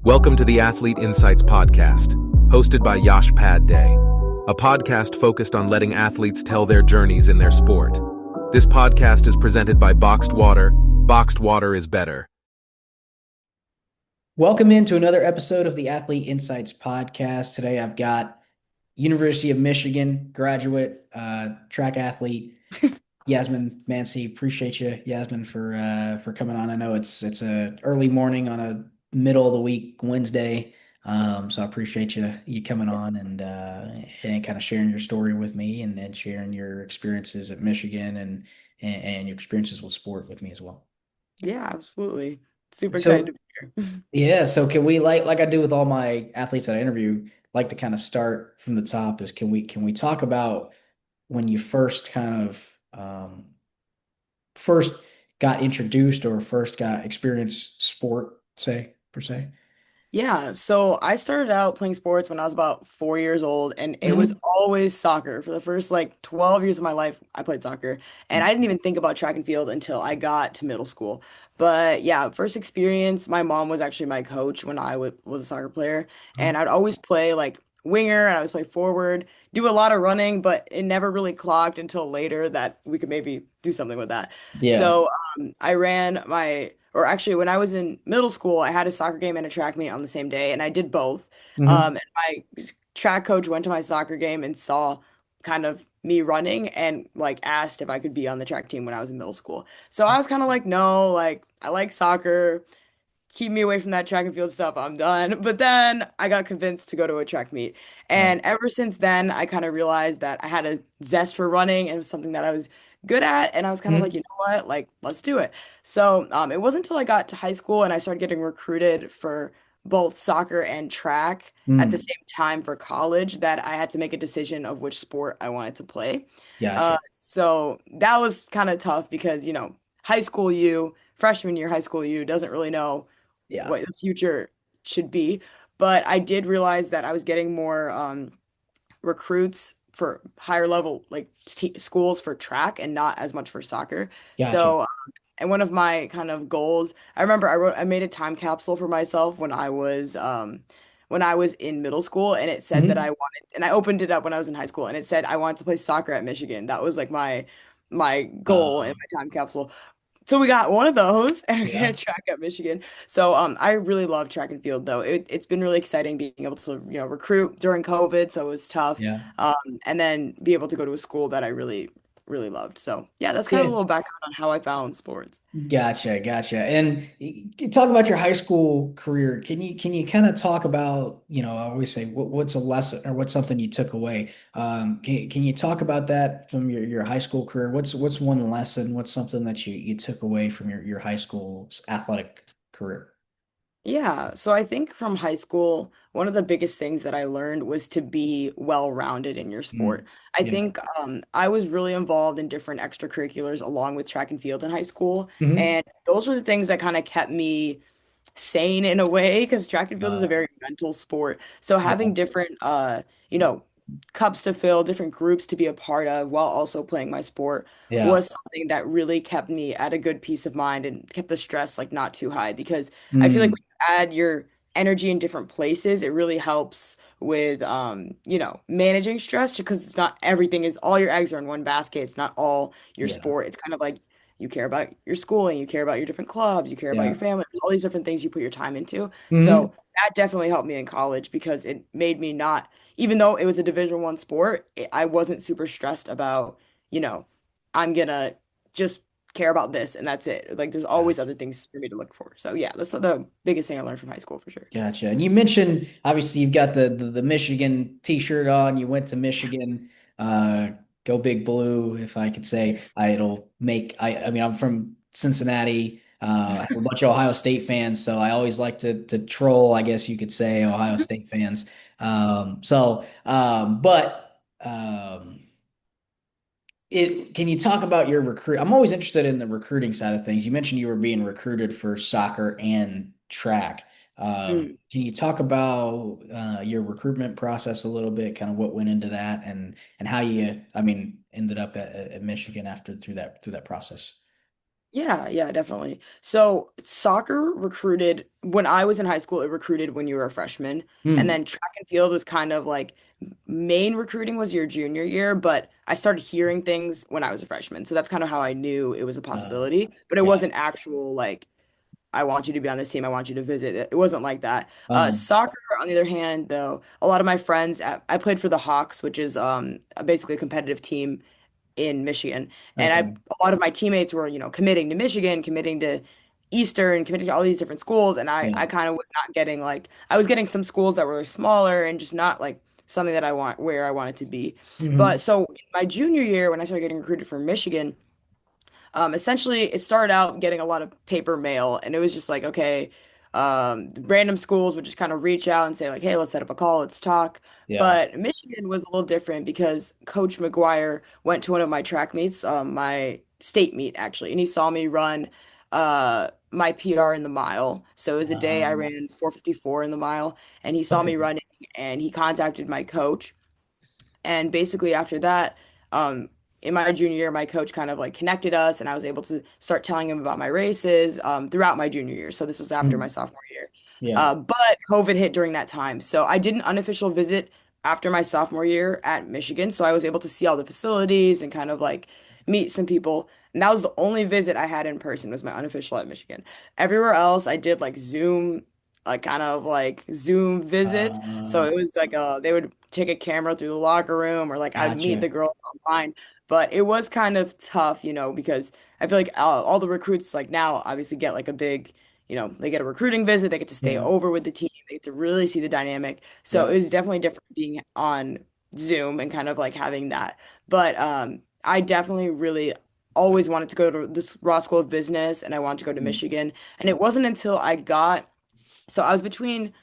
Welcome to the Athlete Insights Podcast, hosted by Yash Pad Day, a podcast focused on letting athletes tell their journeys in their sport. This podcast is presented by Boxed Water. Boxed water is better. Welcome into another episode of the Athlete Insights Podcast. Today I've got University of Michigan graduate track athlete Yasmine Mansi. Appreciate you, Yasmine, for coming on. I know it's a early morning on a middle of the week Wednesday, so I appreciate you coming on and kind of sharing your story with me and sharing your experiences at Michigan and your experiences with sport with me as well. Yeah, absolutely. Super excited to So be here. yeah, so can we like I do with all my athletes that I interview, like to kind of start from the top is can we talk about when you first kind of first got introduced or first got experienced sport, say, per se? Yeah, so I started out playing sports when I was about 4 years old, and it was Hmm. always soccer. For the first like 12 years of my life, I played soccer, and I didn't even think about track and field until I got to middle school. But yeah, first experience, my mom was actually my coach when was a soccer player, and I'd always play like winger, and I always play forward, do a lot of running, but it never really clocked until later that we could maybe do something with that. Yeah. So I ran my or actually when I was in middle school, I had a soccer game and a track meet on the same day, and I did both. Hmm. And my track coach went to my soccer game and saw kind of me running and like asked if I could be on the track team when I was in middle school. So I was kind of like, no, like I like soccer. Keep me away from that track and field stuff. I'm done. But then I got convinced to go to a track meet. Yeah. And ever since then, I kind of realized that I had a zest for running and it was something that I was good at. And I was kind of like, Hmm. you know what? Like, let's do it. So it wasn't until I got to high school and I started getting recruited for both soccer and track at the Mm. same time for college that I had to make a decision of which sport I wanted to play. Gotcha. So that was kind of tough because, high school you, freshman year high school you doesn't really know Yeah. what the future should be. But I did realize that I was getting more recruits for higher level like t schools for track and not as much for soccer. Gotcha. So, and one of my kind of goals, I remember I made a time capsule for myself when I was in middle school, and it said that Hmm. and I opened it up when I was in high school, and it said I wanted to play soccer at Michigan. That was like my goal in Um, my time capsule. So we got one of those and we're gonna yeah. track at Michigan. So I really love track and field though. It's been really exciting being able to, recruit during COVID, so it was tough. Yeah. Um, and then be able to go to a school that I really, really loved. So yeah, that's kind of a Yeah. little background on how I found sports. Gotcha, gotcha. And talk about your high school career. Can you kind of talk about, I always say what's a lesson or what's something you took away? Can you talk about that from your high school career? What's one lesson? What's something that you took away from your high school athletic career? Yeah, so I think from high school, one of the biggest things that I learned was to be well-rounded in your sport. Mm. I Yeah. think I was really involved in different extracurriculars along with track and field in high school, Hmm. and those were the things that kind of kept me sane in a way because track and field is a Uh, very mental sport. So yeah. having different cups to fill, different groups to be a part of while also playing my sport Yeah. was something that really kept me at a good peace of mind and kept the stress like not too high because I feel like Mm. when you add your energy in different places, it really helps with managing stress because it's not everything is all your eggs are in one basket. It's not all your Yeah. sport. It's kind of like you care about your schooling, you care about your different clubs, you care about your Yeah. family, all these different things you put your time into. Hmm. So that definitely helped me in college because it made me not, even though it was a Division 1 sport, I wasn't super stressed about, you know, I'm gonna just care about this and that's it. Like there's always other things for me to look for. So yeah, that's the biggest thing I learned from high school for sure. Gotcha. And you mentioned obviously you've got the Michigan t-shirt on. You went to Michigan. Uh, go Big Blue, if I could say. It'll make I mean I'm from Cincinnati. I have a bunch of Ohio State fans, so I always like to troll, I guess you could say, Ohio State fans. But it can you talk about your recruit? I'm always interested in the recruiting side of things. You mentioned you were being recruited for soccer and track. Mm. Can you talk about your recruitment process a little bit, kind of what went into that and how you, I mean, ended up at Michigan after through that process? Yeah, yeah, definitely. So soccer recruited when I was in high school, it recruited when you were a freshman. And Hmm. then track and field was kind of like main recruiting was your junior year, but I started hearing things when I was a freshman. So that's kind of how I knew it was a Uh, possibility. But it yeah. wasn't actual like I want you to be on this team. I want you to visit. It wasn't like that. Uh, Soccer, on the other hand, though, a lot of my friends, I played for the Hawks, which is basically a competitive team in Michigan. And okay. a lot of my teammates were, committing to Michigan, committing to Eastern, committing to all these different schools. And I Yeah. kind of was not getting like, I was getting some schools that were smaller and just not like something that I want where I wanted to be. Hmm. But so in my junior year, when I started getting recruited for Michigan, essentially, it started out getting a lot of paper mail, and it was just like, okay, random schools would just kind of reach out and say like, hey, let's set up a call, let's talk. Yeah. But Michigan was a little different because Coach McGuire went to one of my track meets, my state meet actually, and he saw me run my PR in the mile. So it was a day I Um, ran 4:54 in the mile, and he saw me okay. running, and he contacted my coach. And basically after that, um, in my junior year, my coach kind of like connected us, and I was able to start telling him about my races throughout my junior year. So this was after my Hmm. sophomore year. Yeah. But COVID hit during that time. So I did an unofficial visit after my sophomore year at Michigan. So I was able to see all the facilities and kind of like meet some people. And that was the only visit I had in person was my unofficial at Michigan. Everywhere else, I did like Zoom, like kind of like Zoom visits. So Uh, it was like they would take a camera through the locker room or like I'd meet gotcha. the girls online. But it was kind of tough, because I feel like all the recruits like now obviously get like a big, they get a recruiting visit, they get to stay Yeah. over with the team, they get to really see the dynamic. So it Yep. was definitely different being on Zoom and kind of like having that. But I definitely really always wanted to go to this Raw School of Business and I wanted to go to Mm. Michigan. And it wasn't until I was between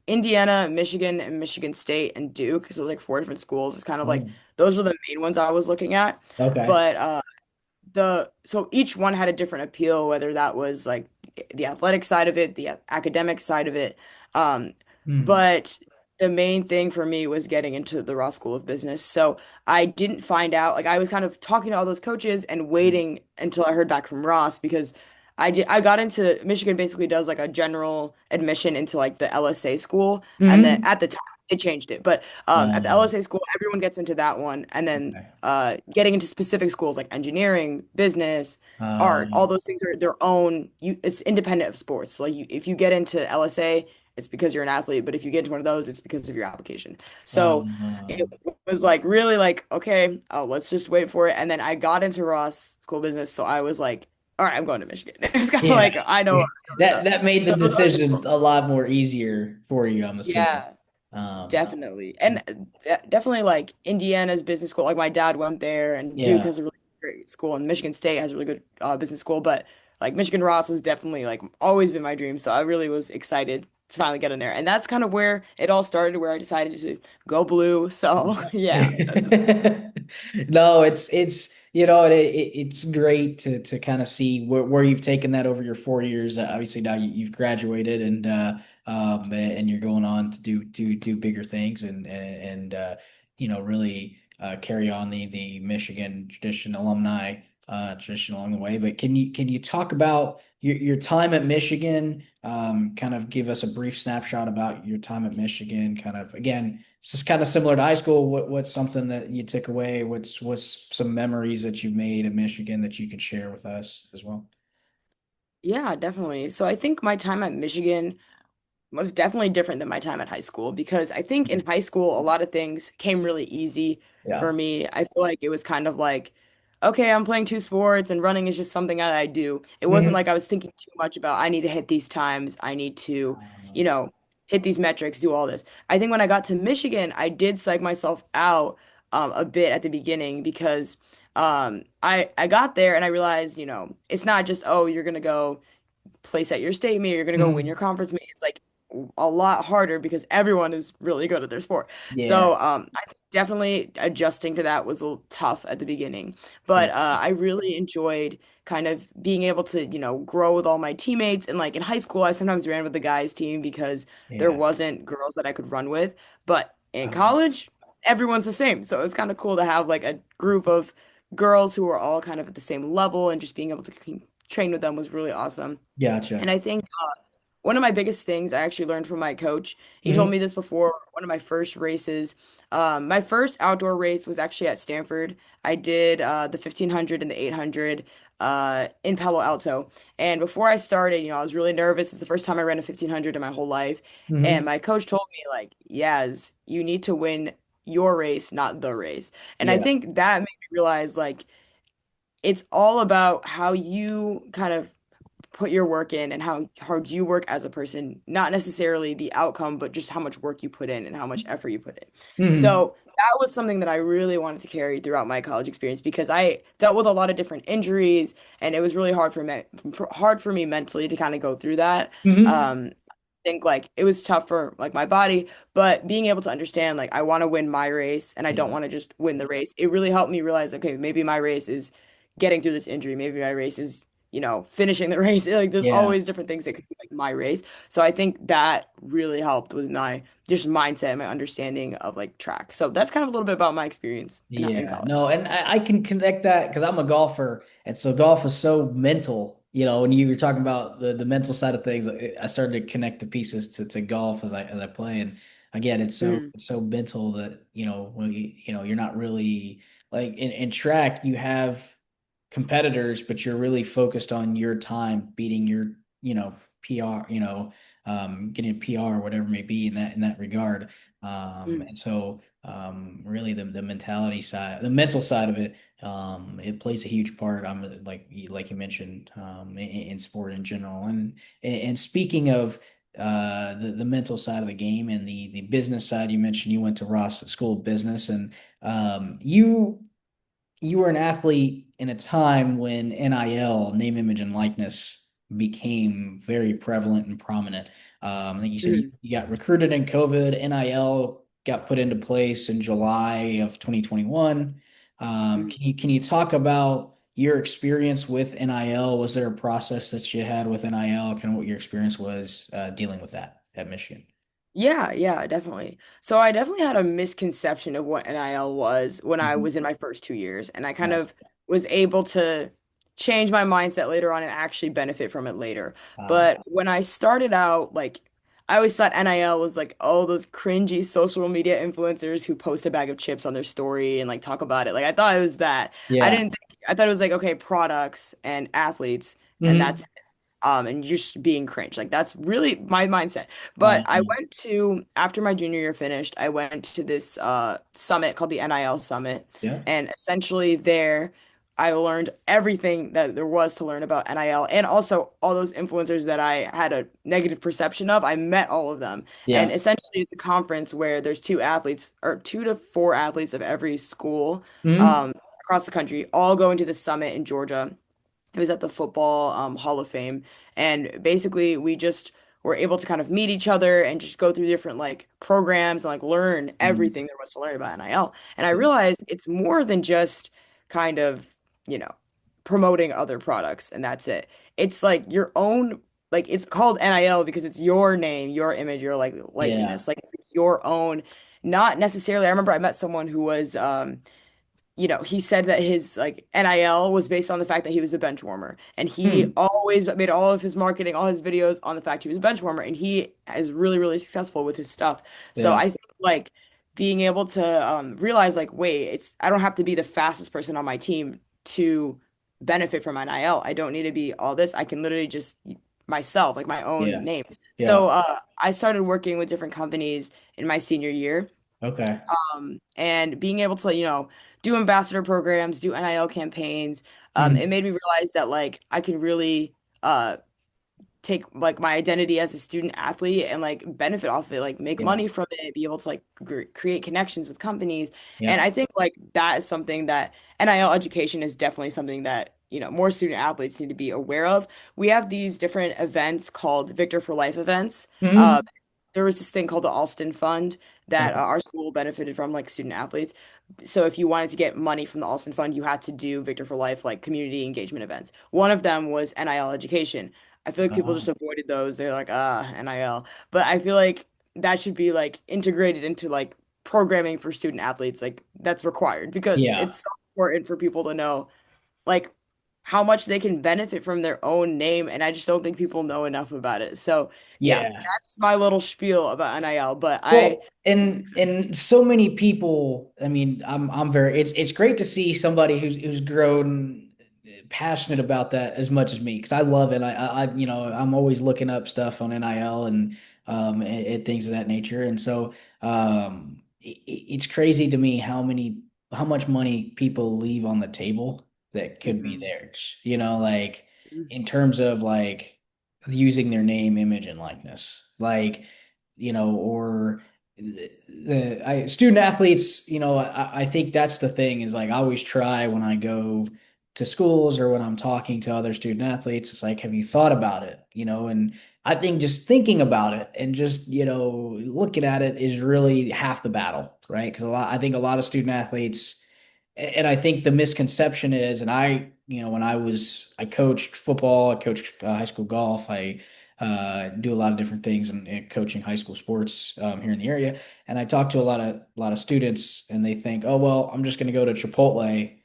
Indiana, Michigan, and Michigan State and Duke. So like four different schools. It's kind of like Oh, those were the main ones I was looking at. okay. But the so each one had a different appeal, whether that was like the athletic side of it, the academic side of it. Um, Hmm. but the main thing for me was getting into the Ross School of Business. So I didn't find out, like I was kind of talking to all those coaches and waiting until I heard back from Ross because I got into Michigan basically does like a general admission into like the LSA school. And then Hmm. at the time they changed it. But at the Um, LSA school, everyone gets into that one. And then okay. getting into specific schools like engineering, business, art, all Um, those things are their own. It's independent of sports. So, like if you get into LSA, it's because you're an athlete, but if you get into one of those, it's because of your application. So it um, was like really like, okay, oh, let's just wait for it. And then I got into Ross School of Business, so I was like, all right, I'm going to Michigan. It's kind of yeah. like I know what's That up. that made the So those are decision a lot more easier for you, I'm assuming. yeah. Um, Definitely. And definitely like Indiana's business school. Like my dad went there and Duke yeah. has a really great school and Michigan State has a really good business school. But like Michigan Ross was definitely like always been my dream. So I really was excited to finally get in there. And that's kind of where it all started, where I decided to go blue. So yeah, that's No, it's it's great to kind of see where you've taken that over your 4 years. Obviously now you've graduated and you're going on to do bigger things and really carry on the Michigan tradition along the way. But can you talk about your time at Michigan? Kind of give us a brief snapshot about your time at Michigan. Kind of again, it's just kind of similar to high school. What's something that you took away? What's some memories that you made at Michigan that you could share with us as well? yeah, definitely. So I think my time at Michigan was definitely different than my time at high school because I think in high school, a lot of things came really easy for Yeah. me. I feel like it was kind of like, okay, I'm playing two sports and running is just something that I do. It wasn't Hmm. like I was thinking too much about, I need to hit these times, I need to, Uh, you know, hit these metrics, do all this. I think when I got to Michigan, I did psych myself out a bit at the beginning because I got there and I realized, it's not just, oh, you're gonna go place at your state meet, you're going to go win your mhm. conference meet. It's like a lot harder because everyone is really good at their sport. Yeah. So I think definitely adjusting to that was a little tough at the beginning, Yeah. but I really enjoyed kind of being able to, grow with all my teammates. And like in high school, I sometimes ran with the guys team because there Yeah. wasn't girls that I could run with. But in Um, college, everyone's the same. So it's kind of cool to have like a group of girls who were all kind of at the same level, and just being able to train with them was really awesome. Gotcha. And I think one of my biggest things I actually learned from my coach, he told Hmm. me this before one of my first races. My first outdoor race was actually at Stanford. I did the 1500 and the 800 in Palo Alto. And before I started, I was really nervous. It's the first time I ran a 1500 in my whole life. And Hmm. my coach told me, like, Yaz, you need to win your race, not the race. And I Yeah. think that made me realize, like, it's all about how you kind of put your work in and how hard you work as a person, not necessarily the outcome, but just how much work you put in and how much effort you put in. Hmm. So that was something that I really wanted to carry throughout my college experience because I dealt with a lot of different injuries and it was really hard for me mentally to kind of go through that. Hmm. Um, I think like it was tough for like my body, but being able to understand like I want to win my race and I don't Yeah. want to just win the race, it really helped me realize, okay, maybe my race is getting through this injury. Maybe my race is finishing the race. Like there's Yeah. always different things that could be like my race. So I think that really helped with my just mindset and my understanding of like track. So that's kind of a little bit about my experience in Yeah, college. no, and I can connect that because I'm a golfer, and so golf is so mental. When you were talking about the mental side of things, I started to connect the pieces to golf as I play, and again, it's so Mm, it's so mental that when you're not really like in track, you have competitors, but you're really focused on your time beating your PR, getting a PR or whatever it may be in that regard. mm, And so really the mentality side, the mental side of it, it plays a huge part. Like you mentioned, in sport in general. And speaking of the mental side of the game and the business side, you mentioned you went to Ross School of Business, and you were an athlete in a time when NIL, name, image, and likeness, became very prevalent and prominent. I think you said you, mm. you got recruited in COVID. NIL got put into place in July of 2021. Mm. Can you talk about your experience with NIL? Was there a process that you had with NIL? Kind of what your experience was dealing with that at Michigan? Yeah, yeah, definitely. So I definitely had a misconception of what NIL was when I Mhm. was in my first 2 years, and I kind Gotcha. of was able to change my mindset later on and actually benefit from it later. Uh, But when I started out, like I always thought NIL was like all those cringy social media influencers who post a bag of chips on their story and like talk about it. Like I thought it was that. yeah. I thought it was like okay, products and athletes, and Hmm. that's and you're just being cringe. Like that's really my mindset. But I Yeah. went to after my junior year finished, I went to this summit called the NIL Summit, Yeah. and essentially there I learned everything that there was to learn about NIL and also all those influencers that I had a negative perception of. I met all of them. And Yeah. essentially it's a conference where there's two athletes or 2 to 4 athletes of every school Hmm. um across the country all going to the summit in Georgia. It was at the Football Hall of Fame. And basically, we just were able to kind of meet each other and just go through different like programs and like learn Hmm. everything there was to learn about NIL. And I realized it's more than just kind of, you know, promoting other products and that's it. It's like your own, like it's called NIL because it's your name, your image, your like Yeah. likeness. Like it's your own, not necessarily. I remember I met someone who was he said that his like NIL was based on the fact that he was a bench warmer. And he Hmm. always made all of his marketing, all his videos on the fact he was a bench warmer. And he is really, really successful with his stuff. So Yeah. I think like being able to realize like, wait, I don't have to be the fastest person on my team to benefit from NIL. I don't need to be all this. I can literally just myself, like my own Yeah. name. Yeah. So I started working with different companies in my senior year. Okay. And being able to, do ambassador programs, do NIL campaigns, it Hmm. made me realize that like I can really uh take like my identity as a student athlete and like benefit off of it, like make Yeah. money from it, be able to like create connections with companies. And Yeah. I think like that is something that NIL education is definitely something that, more student athletes need to be aware of. We have these different events called Victor for Life events. Um, Hmm. there was this thing called the Alston Fund that Okay. our school benefited from, like student athletes. So if you wanted to get money from the Alston Fund, you had to do Victor for Life, like community engagement events. One of them was NIL education. I feel like people just Uh, avoided those. They're like, NIL. But I feel like that should be like integrated into like programming for student athletes. Like that's required because yeah. it's important for people to know like how much they can benefit from their own name, and I just don't think people know enough about it. So yeah, Yeah. that's my little spiel about NIL. But Well, and so many people, I mean, I'm very it's great to see somebody who's grown passionate about that as much as me because I love it. I'm always looking up stuff on NIL and things of that nature. And so it's crazy to me how much money people leave on the table that could be Mhm. theirs. Like in terms of like using their name, image, and likeness. Like or student athletes, I think that's the thing is like I always try when I go to schools or when I'm talking to other student athletes, it's like, have you thought about it? And I think just thinking about it and just, looking at it is really half the battle, right? Because I think a lot of student athletes, and I think the misconception is, and when I coached football, I coached high school golf, I do a lot of different things in coaching high school sports here in the area, and I talk to a lot of students, and they think, oh well, I'm just going to go to Chipotle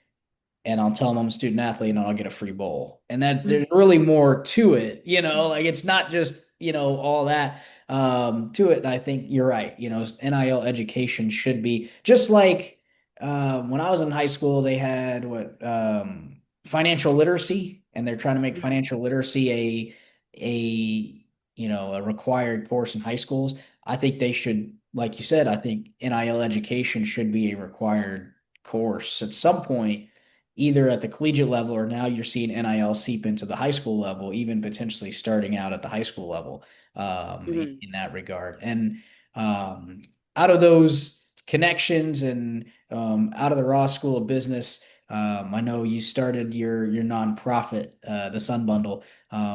and I'll tell them I'm a student athlete and I'll get a free bowl. And that there's really more to it, like it's not just, all that to it. And I think you're right. NIL education should be just like when I was in high school, they had financial literacy, and they're trying to make Mhm. financial literacy a required course in high schools. I think they should, like you said, I think NIL education should be a required course at some point, either at the collegiate level or now you're seeing NIL seep into the high school level, even potentially starting out at the high school level Mhm. in that regard. And um, out of those connections and out of the Ross School of Business, I know you started your nonprofit, the Sun Bundle,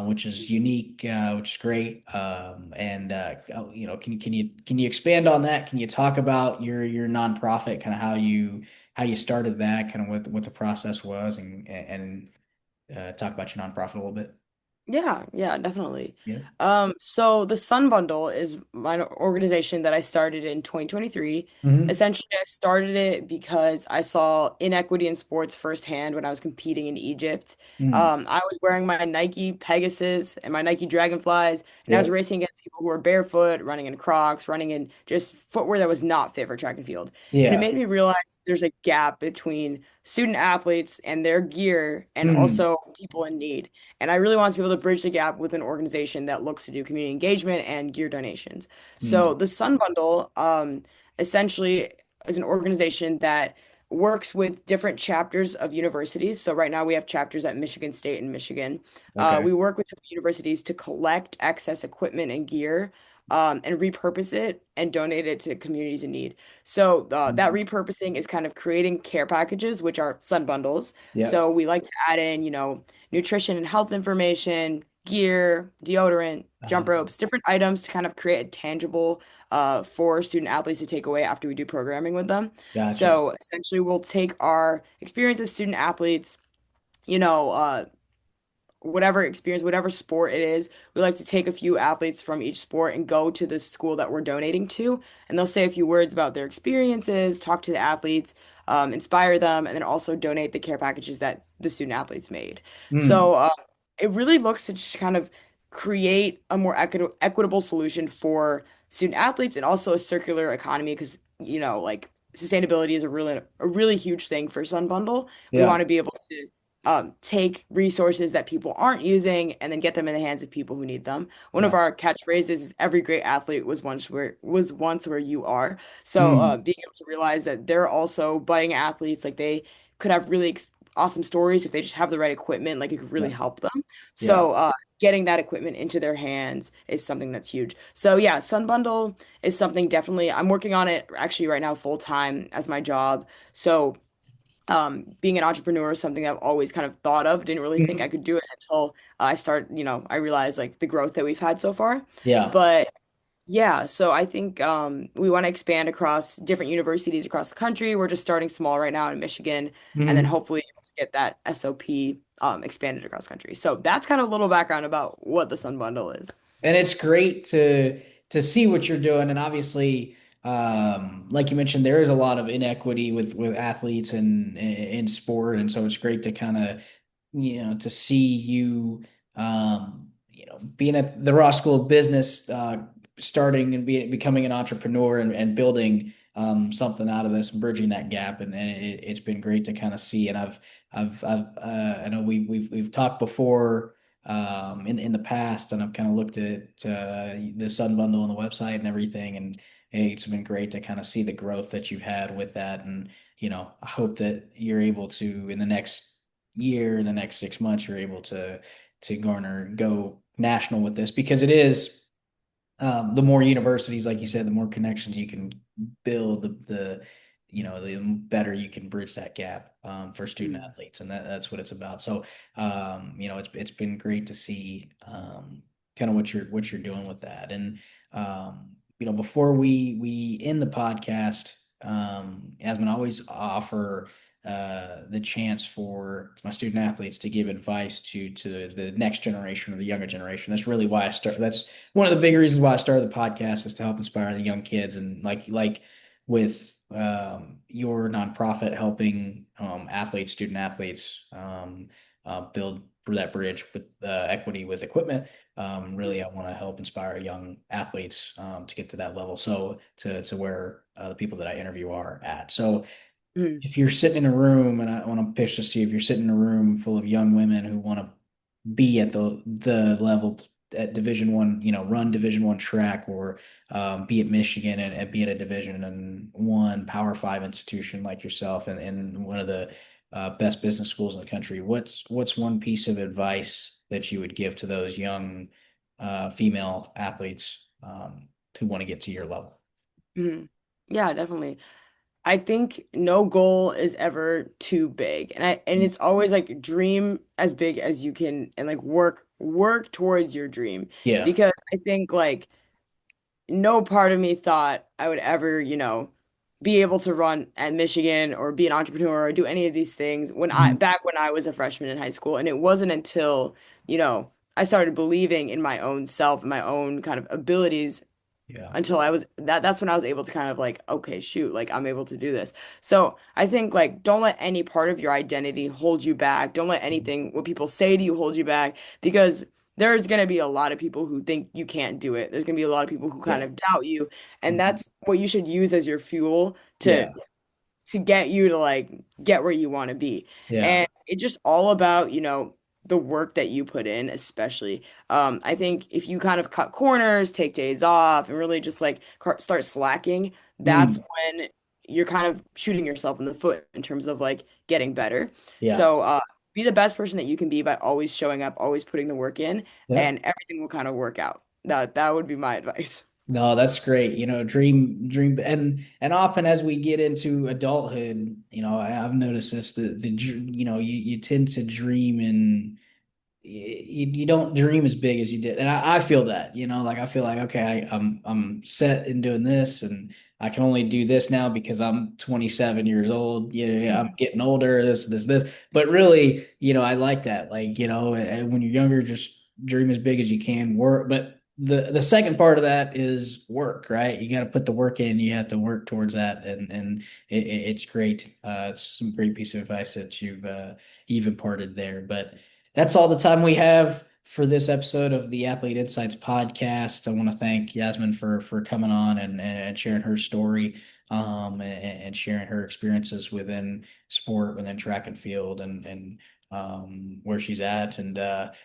which is unique, which is great. And can you expand on that? Can you talk about your nonprofit, kind of how you started that, kind of what the process was, and talk about your nonprofit a little bit. Yeah, yeah, definitely. Yeah. So the Sun Bundle is my organization that I started in 2023. Hmm. Essentially, I started it because I saw inequity in sports firsthand when I was competing in Egypt. Mm. I was wearing my Nike Pegasus and my Nike Dragonflies, and I was Yep. racing against people who were barefoot, running in Crocs, running in just footwear that was not fit for track and field. And it Yeah. made me realize there's a gap between student athletes and their gear and Mm. also people in need. And I really want to be able to bridge the gap with an organization that looks to do community engagement and gear donations. So Mm. the Sun Bundle, essentially is an organization that works with different chapters of universities. So right now we have chapters at Michigan State and Michigan. Okay. We work with different universities to collect excess equipment and gear. And repurpose it and donate it to communities in need. So that Mm. repurposing is kind of creating care packages, which are sun bundles. Yep. So we like to add in, nutrition and health information, gear, deodorant, jump ropes, different items to kind of create a tangible for student athletes to take away after we do programming with them. Gotcha. So essentially, we'll take our experience as student athletes, you know, uh, whatever experience, whatever sport it is, we like to take a few athletes from each sport and go to the school that we're donating to, and they'll say a few words about their experiences, talk to the athletes, inspire them, and then also donate the care packages that the student athletes made. Mm. So it really looks to just kind of create a more equitable solution for student athletes and also a circular economy because, like sustainability is a really huge thing for Sun Bundle. We Yeah. want to be able to take resources that people aren't using and then get them in the hands of people who need them. One of Yeah. our catchphrases is every great athlete was once where you are. So Mm. being able to realize that they're also budding athletes, like they could have really awesome stories if they just have the right equipment, like it could really Yeah. help them. Yeah. So getting that equipment into their hands is something that's huge. So yeah, Sun Bundle is something definitely I'm working on it actually right now full time as my job. So being an entrepreneur is something I've always kind of thought of. Didn't really think I Mhm. could do it until I realized like the growth that we've had so far. Yeah. But yeah, so I think we want to expand across different universities across the country. We're just starting small right now in Michigan, and then Mhm. hopefully able to get that SOP expanded across country. So that's kind of a little background about what the Sun Bundle is. And it's great to see what you're doing, and obviously, like you mentioned, there is a lot of inequity with athletes and in sport, and so it's great to kind of, to see you, being at the Ross School of Business, starting and becoming an entrepreneur and building something out of this and bridging that gap, and it's been great to kind of see. And I know we've talked before in the past, and I've kind of looked at the Sun Bundle on the website and everything, and it's been great to kind of see the growth that you've had with that. And I hope that you're able to, in the next year, in the next 6 months, you're able to go national with this, because it is, the more universities, like you said, the more connections you can build, the better you can bridge that gap for student Mm. athletes, and that's what it's about. So, it's been great to see kind of what you're doing with that. And before we end the podcast, Yasmin, I always offer the chance for my student athletes to give advice to the next generation or the younger generation. That's really why I start. That's one of the big reasons why I started the podcast, is to help inspire the young kids. And like with your nonprofit helping student athletes, build for that bridge with equity with equipment. Really, I want to help inspire young athletes to get to that level. So to where the people that I interview are at. So Mm. if you're sitting in a room, and I want to pitch this to you, if you're sitting in a room full of young women who want to be at the level at Division 1, run Division 1 track, or be at Michigan and be at a Division 1 Power 5 institution like yourself, and one of the best business schools in the country, what's one piece of advice that you would give to those young female athletes who want to get to your level? Mm. Yeah, definitely. I think no goal is ever too big. And it's always like dream as big as you can, and like work towards your dream. Yeah. Because I think like no part of me thought I would ever, be able to run at Michigan or be an entrepreneur or do any of these things Mhm. back when I was a freshman in high school. And it wasn't until, I started believing in my own self and my own kind of abilities, Yeah. until I was that's when I was able to kind of like, okay, shoot, like I'm able to do this. So I think like don't let any part of your identity hold you back. Don't let anything what people say to you hold you back, because there's going to be a lot of people who think you can't do it. There's going to be a lot of people who kind Yeah. of doubt you, and Mhm. that's what you should use as your fuel Yeah. to get you to like get where you want to be. Yeah. And it's just all about, the work that you put in, especially. I think if you kind of cut corners, take days off, and really just like start slacking, that's Mm. when you're kind of shooting yourself in the foot in terms of like getting better. Yeah. So, be the best person that you can be by always showing up, always putting the work in, Yeah. and everything will kind of work out. That would be my advice. No, that's great. Dream, and often as we get into adulthood, I've noticed this, you tend to dream, and you don't dream as big as you did. And I feel that, like I feel like, okay, I'm set in doing this, and I can only do this now because I'm 27 years old. I'm getting older, this. But really, I like that. Like, and when you're younger, just dream as big as you can, work. But the second part of that is work, right? You got to put the work in, you have to work towards that. And it's great. It's some great piece of advice that you've imparted there. But that's all the time we have for this episode of the Athlete Insights podcast. I want to thank Yasmin for coming on and sharing her story, and sharing her experiences within sport, within track and field, and where she's at. And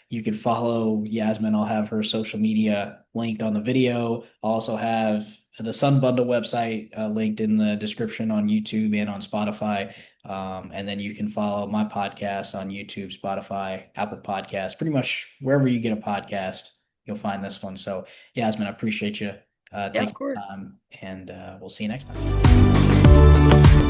you can follow Yasmin. I'll have her social media linked on the video. I'll also have the Sun Bundle website linked in the description on YouTube and on Spotify. And then you can follow my podcast on YouTube, Spotify, Apple Podcasts, pretty much wherever you get a podcast, you'll find this one. So, Yasmin, I appreciate you Yeah, of taking the course. time, and we'll see you next time.